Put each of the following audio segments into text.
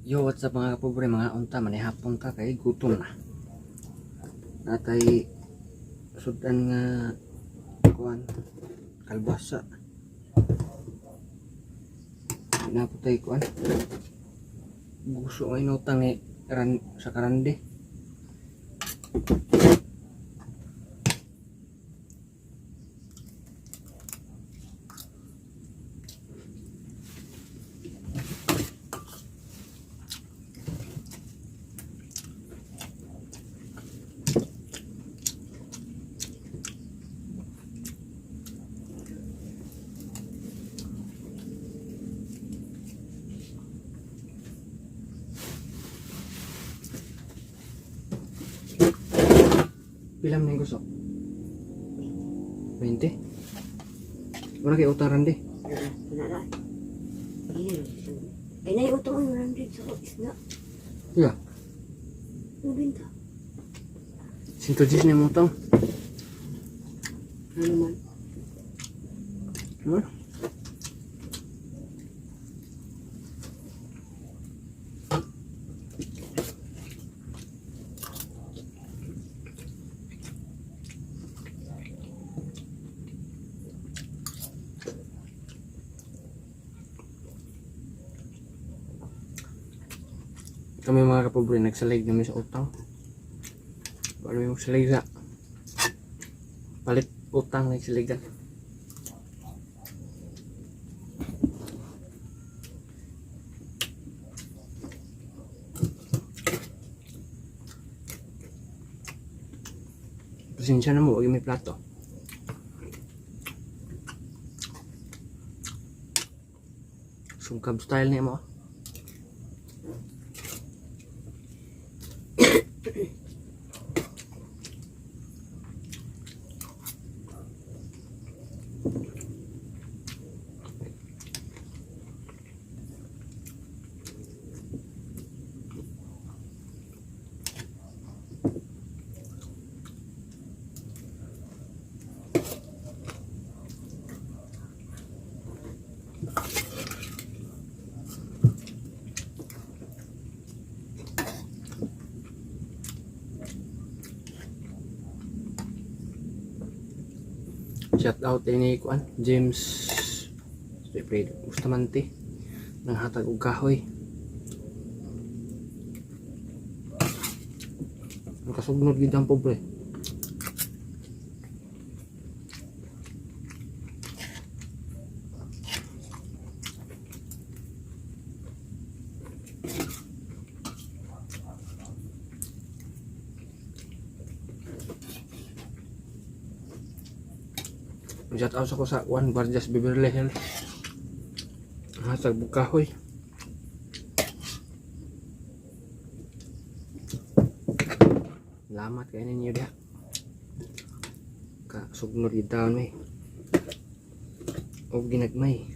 Yo, what's up mga kapobre, mga unta, manihapon ka kay gutom na. Natay sudan nga kuan kalbasa. Naputay kuan. Gusto nga inutang ni sa karande. Pilam ning gusto? 20? Wala kay utaran di? Wala. Ay, naiutang ang 100 sa isda. Iya. Ang binta. 110 na mo utang. Ano man? Ano? Kami mga kapobre, nagsalig namin sa utang. Bago yung salig na palit utang, nagsaligan. Pasensya na mo, huwag may plato. Sungkab style niya mo. Shout out ini kuan James Bustamante nang hatag og kahoy. Ang kasugnod gid ang pobre. Shout out ako sa Juan Barjas Beverly Hills. Hatag bukahoy. Salamat kay ninyo dia. Ka sugnod itaon may. Og ginagmay.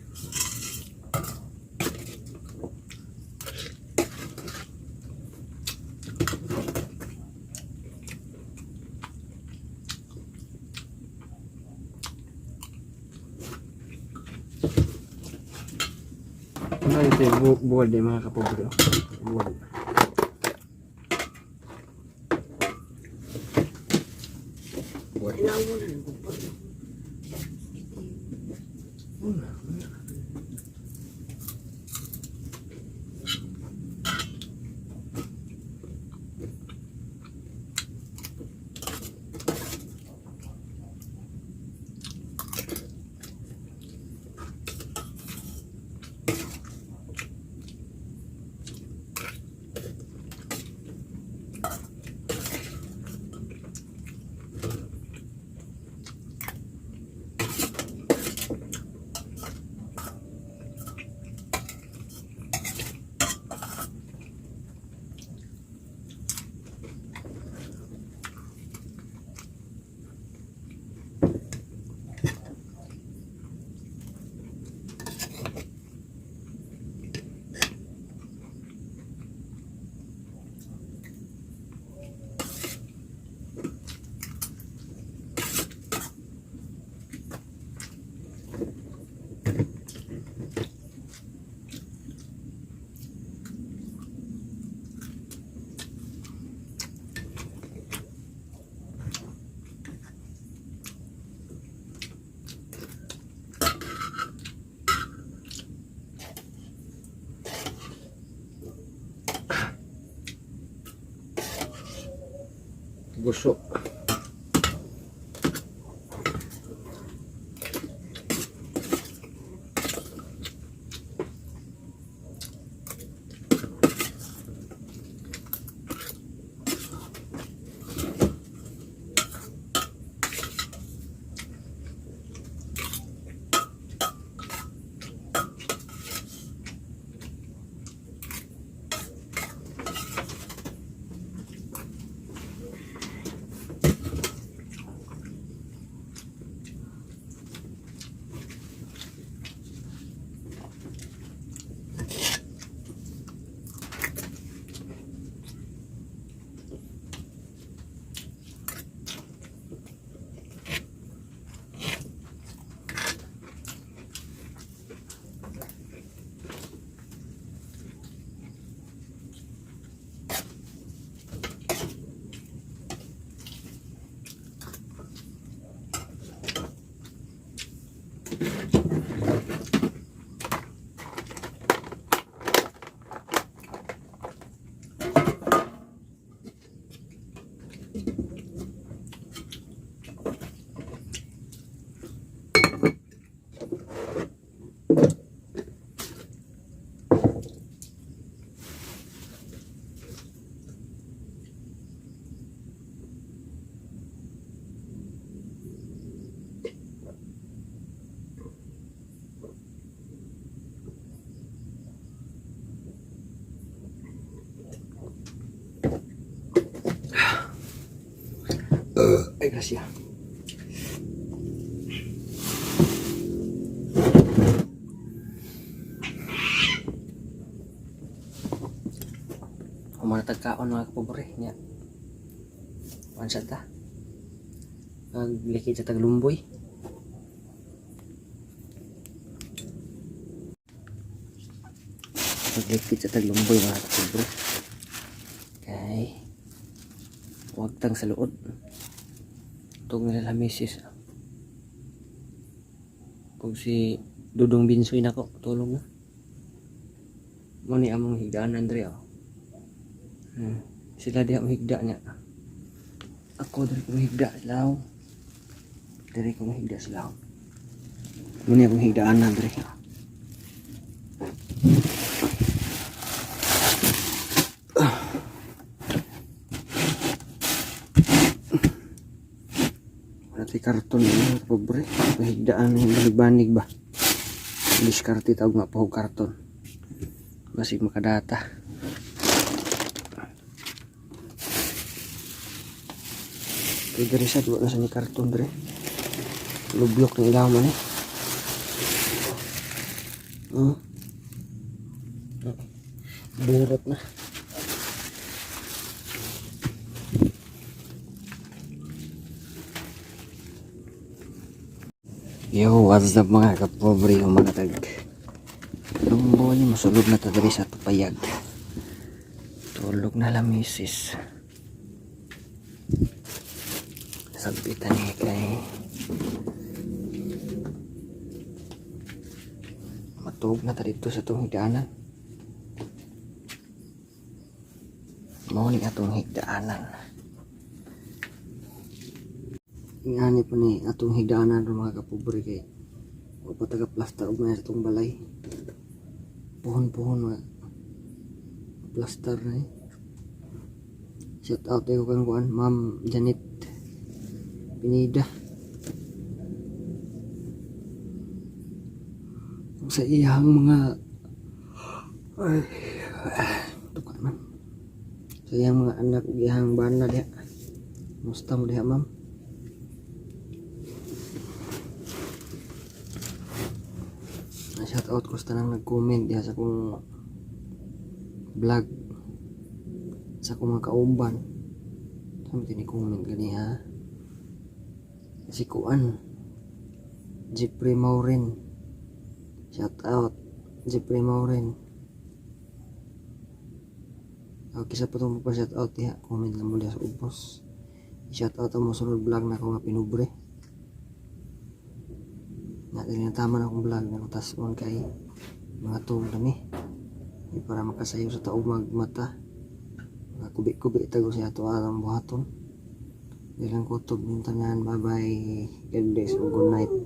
Ano ito buwad din mga kapobre. Buwad. Buwad. Gusto. Ay, gracia. Umana tagkaon mga kapobre nya. Wansa ta? Naglikid sa taglumboy. Naglikid sa taglumboy mga kapobre. Okay. Huwag tang sa luod. Tug nila misis. Kung si Dudong Binsoy nako tulong na. Mo ni among higdaan Andre oh. Sila diha mahigda niya. Ako dari ko mahigda sila. Dari ko mahigda sila. Mo ni akong higdaan Andre. Karton ini pobre higdaan yang banig ba diskarte tawag nga pahog karton masih makadata kaya dari sa dua nasa ni karton dre lublok ng ilaman eh burot na. Yo, what's up mga kapobre yung mga tag lumboy, masulog na tadari sa tupayag. Tulog na lang misis. Sagpitan ni kay matulog na ta dito sa itong higdaanan. Mauning atong higdaanan. Ingani pa ni atong higdaanan mga kapobre kay o pataga plaster og na itong balay. Puhon-puhon mga plaster na eh. Shout out ko kang kuan Ma'am Janet Pinida. Kung sa iyang mga tukan man. Sa iyang mga anak iyang bana diha. Musta mo diha ma'am? Shout out ko sa tanang nag-comment diha sa kong vlog sa kong mga kauban. Saan tini-comment gani ha? Si Kuan Jeffrey Maurin. Shout out Jeffrey Maurin. Okay, sa patong pa shout out diha. Comment lang mo diha sa ubos. Shout out ang sunod vlog na ko nga pinubre. Dili na tama na akong vlog na tas on kay mga tuong dami para makasayo sa taong magmata mga kubi-kubi tago siya ato alang buhaton Ilang kutob yung tanan. Bye bye. God bless. Good night.